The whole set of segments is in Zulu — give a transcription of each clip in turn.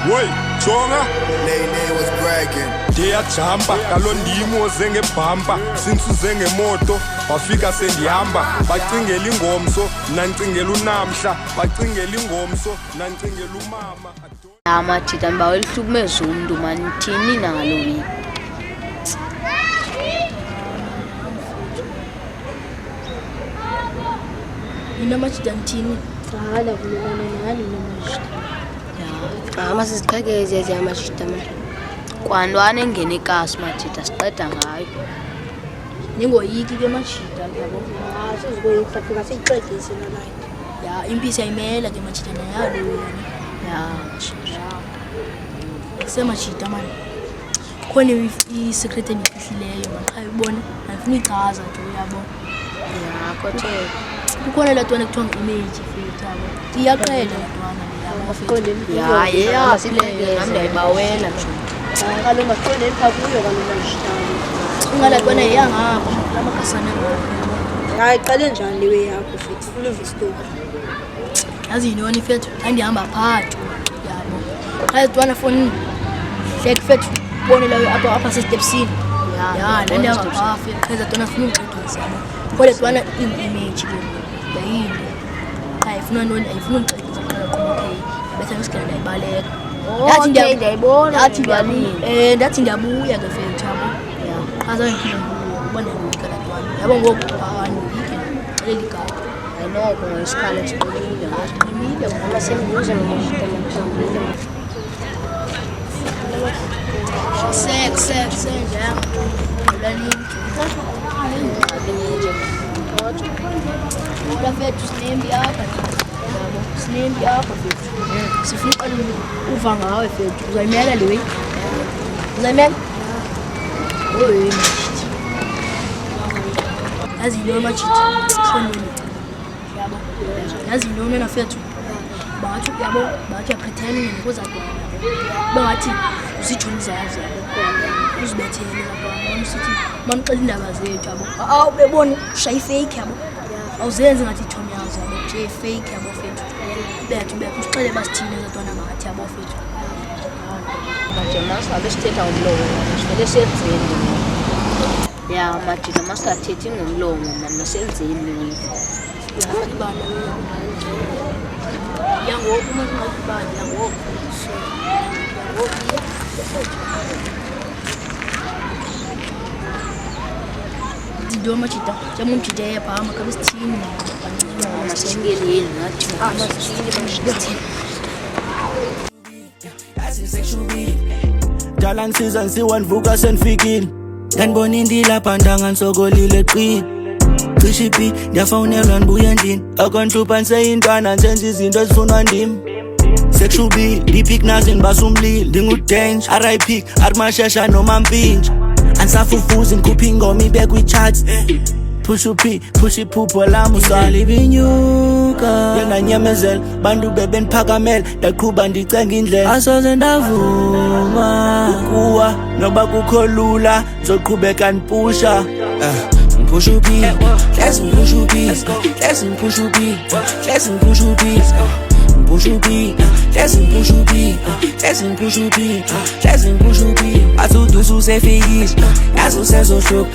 Woy, jonga Lele was bragging. ndiyajampa kalo ndimo oze ngebhampa since uze ngemoto wafika sendihamba bacingela ingomso nancingela unamhla bacingela ingomso nancingela umama amajita mbawelihlukumeza umuntu manithini nalo wini inamajita mthini Hala kulelana nani namajita. ya Ama siziqhekeze amajita manje. kwantwana engene ekasi majita siqeda ngayo ningoyiki ke majita yabo Sizoyifika fika siyiqedise nala. ya impisi ayimela ke majita nayalo yona ya semajita manje khona i-secret enifihlileyo maqha ibona ayifuna ichaza nje yabo ya kodwa kukhona latwana kuthiwa nge-image fit yabo iyaqeda latwana Masiqonde ya sileke nami ndiyayibawela nje kalo masiqonde kuyo kalo majita. ungalatwana yeyangapho lamakasana ngapho Hayi qale njani lewe yakho futhi uluve story. yazi yinoni fethu andihamba phathu yabo qha twana fonini hlek fethu bone layo apha sestepsini ya ndandihamba phaa fethu qha twana funa ungixegisa kodwa twana i-image ke yayini qha ayifuna noni ayifuna ungixegisa qala qhubekile bese ngisigala ndayibaleka okay ndiyayibona ndathi ndiyabuya ke fethu yabo qha zange ngibuya ubona ngikala twana yabo ngoku anoyike xelela igama ayinoko ngesikhala esiqinile qinile Ama sembuza namajita manje. senjalo Ula fethu sinembi apha yabo sinembi apha fethu sifuna uqala uva ngawe fethu uzayimela lewe uzayimela oyi yazi yilo majita sonini yabo yazi yilo nena fethu bathi yabo bathi yapretend ngokuza kwabo bangathi usijoni zazi yabo uzibethele lapha manje sithi manixela indaba zethu yabo awu bebona ushayi fake yabo awuzenze ngathi Tommy yazi yabo nje fake yabo fethu bethu usixele basithini zatwana ngathi yabo fethu manje masabe sithetha ngomlomo sivele senzeni ya majita masingathethi ngomlomo mama senzeni yabana yangoku umuntu ngakubani yangoku Ndo machita jamu mchita hapa ama kabisa chini masingeleni ngathi Dala ngisiza ngisiwanvuka senfikile nganibona indila phandanga ngisokolile qini cishe iphi ndiyafonelwa ndibuye endlini akonhlupha niseyintwana njenze izinto ezifunwa ndim sexual beat deep nazi ngibasa umlilo ndingudanger RIP arimashesha noma mpintsha ansafufuzi ngikhupha ingoma ibe kwi-charts push iphupho lami usala ibinyuka ngenganyamezela bantu bebeniphakamela ndaqhuba ndicenga indlela asoze ndavuma ukuwa noba kukho lula ngizoqhubeka ndipusha push up beat, let's push up beat, let's push up beat, let's push up beat, push up beat, let's push up beat, let's push up beat, let's push up beat. Atudo susefikis, yazo sezo shop,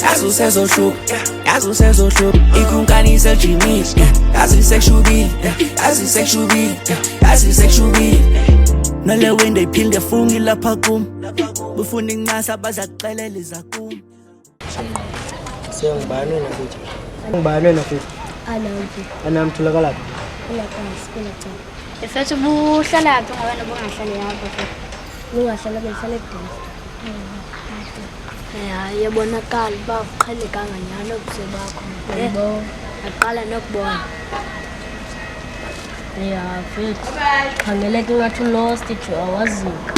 yazo sezo shop, yazo sezo shop. Ikunkani se chimis, yazi sexual beat, yazi sexual beat, yazi sexual beat. Nale wende iphinde fungi lapha kum, bufuna incasa bazakuxelela izakum. Ngibani wena futhi? Ngibani wena futhi? Anampi. Anamtholakala lapha. Uyaqala cha. Efethu buhlala phi ngabana bongahlali lapha futhi. Ungahlala behlala edeni. Yabonakala bakuqhelekanga nyana obuse bakho. Yebo. Aqala nokubona. Fethu. Khangeleke ngathi lost it awazika.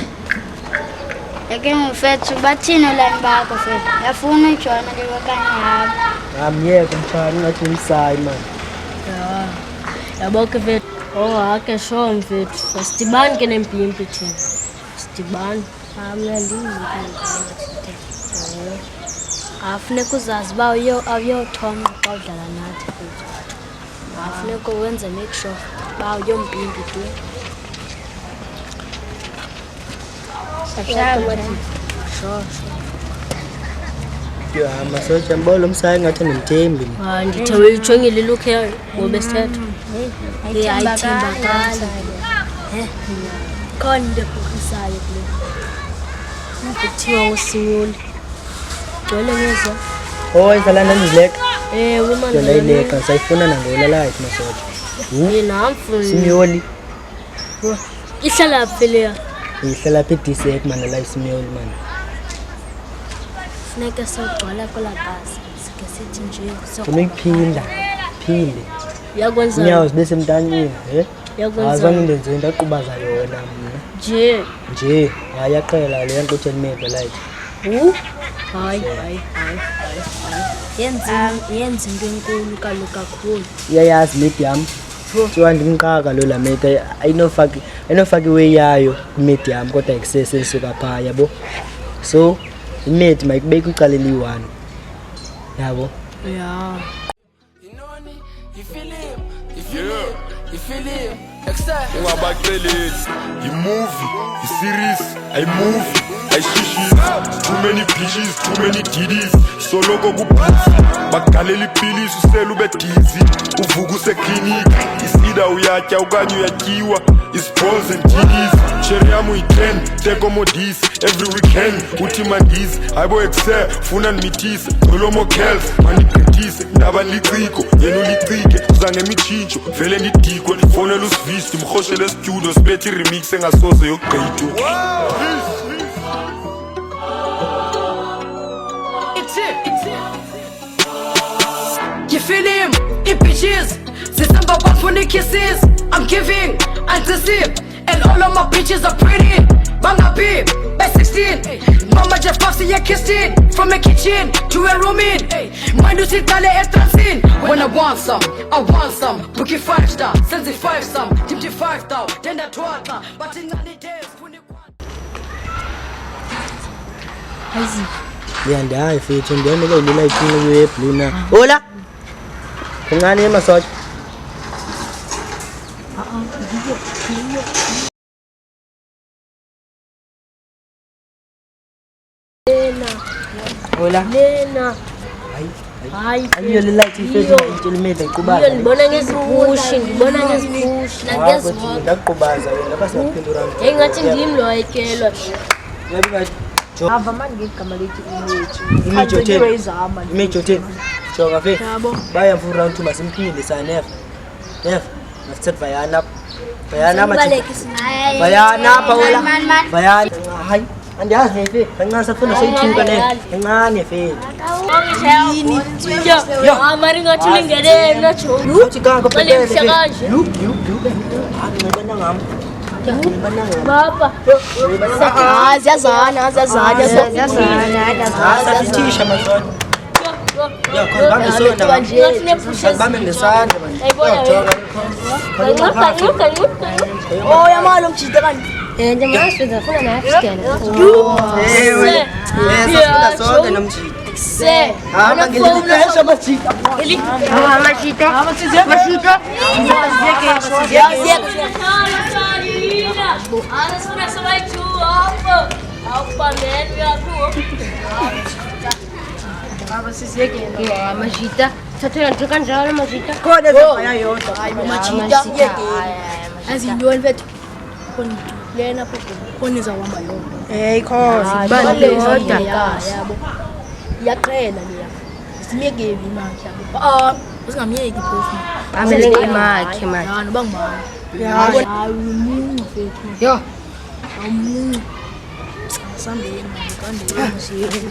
Yake mfethu bathini lani bakho fethu. Yafuna ujona ke bakanye yabo. Ngamyeka umthana ngathi umsayi man. Yabo ke fethu. Hake sho mfethu. Sidibani ke nempimpi thina. Sidibani. Afuneka uzazi ba awuyothonga xa udlala nathi fethu. Afuneka wenze make sure ba uyompimpi tu. Yo, masocha mbolo msayi ngathi ndimthembi. Ndithe uyijongile ilook yayo ngoba esithetha. Ayithembakali. Khona into ebhukisayo kule. Kuthiwa uSinyoli. Gcwele ngezwa. Oh, indlela ndandileka. Ewe manje. Yona ileka sayifuna nangola light masocha. Mina mfuni. Simyoli. Ihlala phi leya? Ihlala phi D7 man la Simyoli man. Funeka sogcwala kwela gazi. Sike sithi nje Kumikuphinda. Phinde. yakwenza Inyawo zibe semntanyeni, yakwenza azange ndenze into aqubaza yona mina. Nje, ayaqela le nto utheni mebe like. Hayi. Yenza into enkulu kakhulu. Iyayazi medium. Kuthiwa ndimqaka lo lamete ayinofaki iway yayo medium kodwa excess esuka phaa yabo. So imedi mayikubeka icala eli-1 yabo. Yeah. Ungabaceleli i-movie, i-series, ayi-movie, ayishishini. Too many bitches, too many DDs. Soloko kubhizi, bagalela ipilisi usele ube dizzy. Uvuka useklinika, is-either uyatya okanye uyatyiwa. It's balls and TDs, cherry yam uyi-10, tekomodisi. Every weekend, uthi mandizi, hayibo excel, funa ndimithise. Nolomo kells, mandigqithise, ndaba liciko, yena ulicike. Uzange mitshitsho, vele ndidikwe, ndifonela usivisi, ndimrhoshele studio, sibethe i-remix engasoze yogqitho. You feel him, it bitches. December 1 for the kisses. I'm giving, undeceive. And all of my bitches are pretty. Banga B, by 16. Mama just pops ya kissed it. From a kitchen to a room in. Mind you sit tale e transin. When I want some. Bookie 5-star, sends it 5-star. Timty 5-star, then that 12-star. But in the days, Ndiyandayi fethu ndiyandele ulela iphini yeblue na. Hola. Kuncane emasoja. Hola. Lena. Hayi. Ayiyo le light ifethu intshelimehle iqubaza. Iyo ndibona ngezipushi, nangezihoka. Ndakuqubaza wena basaphendura. Engathi ndim lo ayikelwa. Ava manje ngegama lethi Image hotel. Jonga fe. Baya for round 2 masimphinde sanef. Masithe Vayana. Vayana mathi. Vayana Paula. Vayana. Hayi. Andiyazi hefe. Kancane safuna soyithuka ne. Kancane fe. Yo, amari ngathi lingene nacho. Uthi kanka phela. Look. Ngibona ngami. Baba. Ziyazana. Tisha mazona. Yo, khona ngesandla manje. Oh, yamalo mjide kanti. Nje manje uzafuna na afskele. Safuna sonke nomjidi. Se. Ngilipesha majida. Majida. Thathela nje kanjalo majida. Khona zaya yodwa. Hayi majida yeke. Azintoni mfethu. Lena khona izawuhamba yodwa. Ikhosi Bani yodwa yabo. Iyaqhela leya. Simiyekeli imali yabo. Usingamiyeki phofu. Amele ngemakhe manje. Ya noba ngubani. Hayi umungu mfethu. Yo. Amungu. Sambeni kande nje.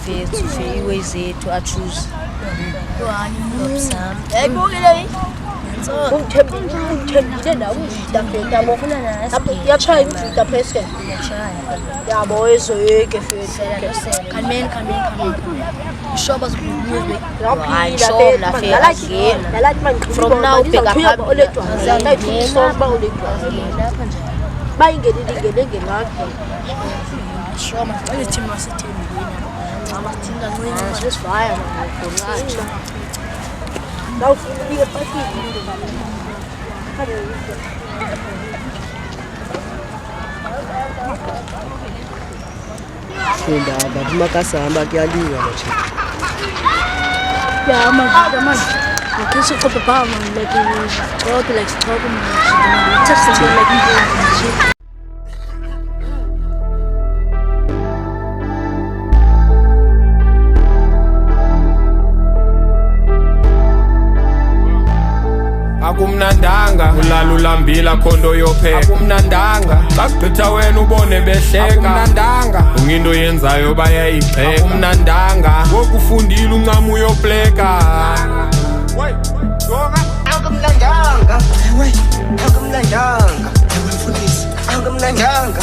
Fethu iwe zethu achoose. Ayibukile Uthembile la ujida fethu yabo. Yachaya ujida pheseke. Yabo ezoyeke fethu. Kamen. Ishoba zibuye. Yaphila fethu. From now bheka phambili. Bayingelile ngakho. Shoma manje thina sithembile. Amathinga ncane sesivaya ngokuncane. Funda abantu makasihamba kuyaliwa manje. Yeah, man. Okay, so for Papa, man, like talk man. Just something like Akumnandanga ulala ulambila khondo yopheka akumnandanga bagqitha wena ubone behleka akumnandanga unginto yenzayo bayayigxeka akumnandanga ngokufundile uncamo uyopleka Akumnandanga mfundisi akumnandanga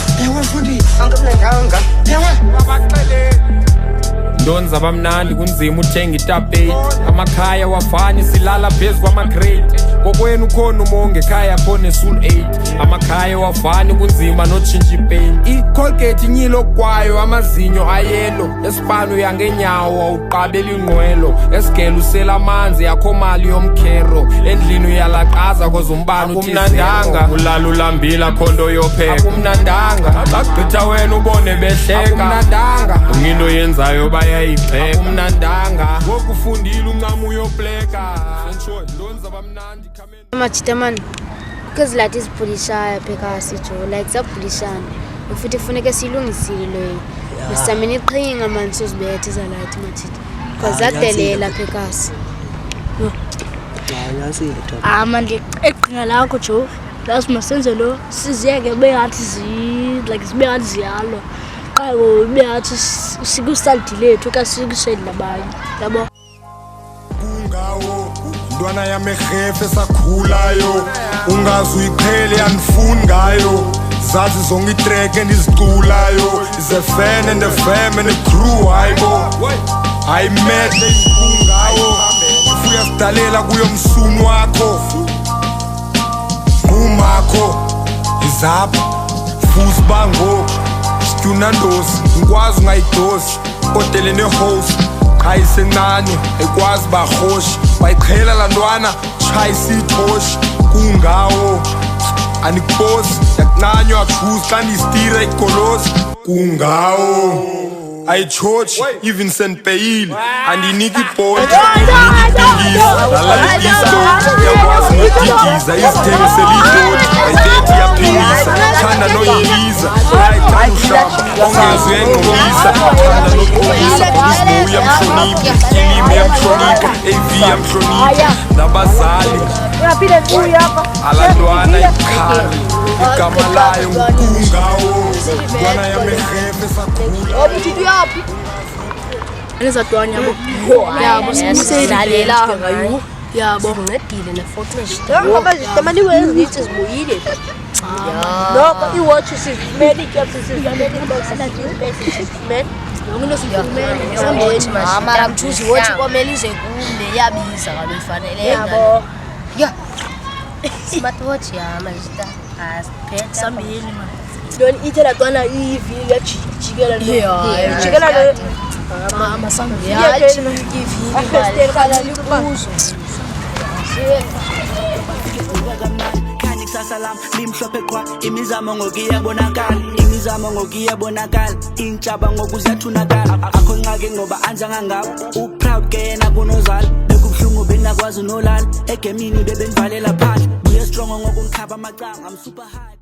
Ndonza abamnandi kunzima uthenga itapeti amakhaya wafani silala phezu kwamagrade kokwenu khona umonge ekhaya khona esul 8 amakhaya wafani kunzima notshintsha ipaint icolgate inyilo kwayo amazinyo ayelo esipano uyangenyawo awuqabela inqwelo esigela usela amanzi yakho mali yomkhero endlini uyalaqaza koze umbane akumnandanga ulala ulambila khondo yopheka akumnandanga bagqitha wena ubone behleka akumnandanga unginto yenzayo bayayigxeka akumnandanga ngokufundile uncamo uyopleka ndonza abamnandi Machita man, because like this Pulishaya Pekasicho, like that Pulishan. If it funeka silungisile, Mr. Playing man so's better than light Machita. Because that Delela Pekas. Man, eqhinga lakho jo. That's my sense lo. Sizeke beyathi like sibeyathi ziyalo. Xa beyathi sikusandile lethu ka sikuseli labanye. Yabo. Kungawo Ndwana yamehefe sakhulayo ungazi uyiqhele yanifuni ngayo zazi zonke itrack endiziculayo is a fan and a fam and a crew hayibo I met kungawo ufuya sidalela kuyo msunu wakho ngumakho izapha futhi bango Stunandosi ngikwazi ungayidosi kodele nehost ayisencane ekwazi bahoshi bayiqhela lantwana chaya isithoshi kungawo anikubosi yakunanywa choose xa ndistira igolosi kungawo ayichurch even St. Payile andiniki ibhonti yakwazi ngodidiza izithengisela idoti ayithethi yaphilisa thanda noyiliza ayithanda uhlamba ongezwe engqolisa thanda noqolisa isibuya mhloniphi ilimi yamhlonipha AV yamhlonipha nabazali alantwana ikhali igama layo ngukungawo ntwana yamehefe sakhula Nezadwanya yabo. Yabo simusedalela ngayo. Yabo ngedile na Fortnite. Ngoba zitamani wezithi zibuyile. Noko iwatch sizimeli capsules sizimeli boxana man. Ngokuno sifumene sambeni mara mthuzi wothi komela ize kumbe yabiza kabefanele. Yabo. Yeah. Smart watch ya majita as sambeni man. Don't eat la twana ivili ya chikela. Yeah. Chikela amasambi yathi ivili kala likuzo. Salam limhlophe qwa imizamo ngokiyabonakala intshaba ngokuzathunakala akho nqake ngoba anjanga ngawo uproud ke yena kunozala bekubhlungu benakwazi nolala egemini bebenivalela phandle buye strong ngokungikhaba amacanga I'm super high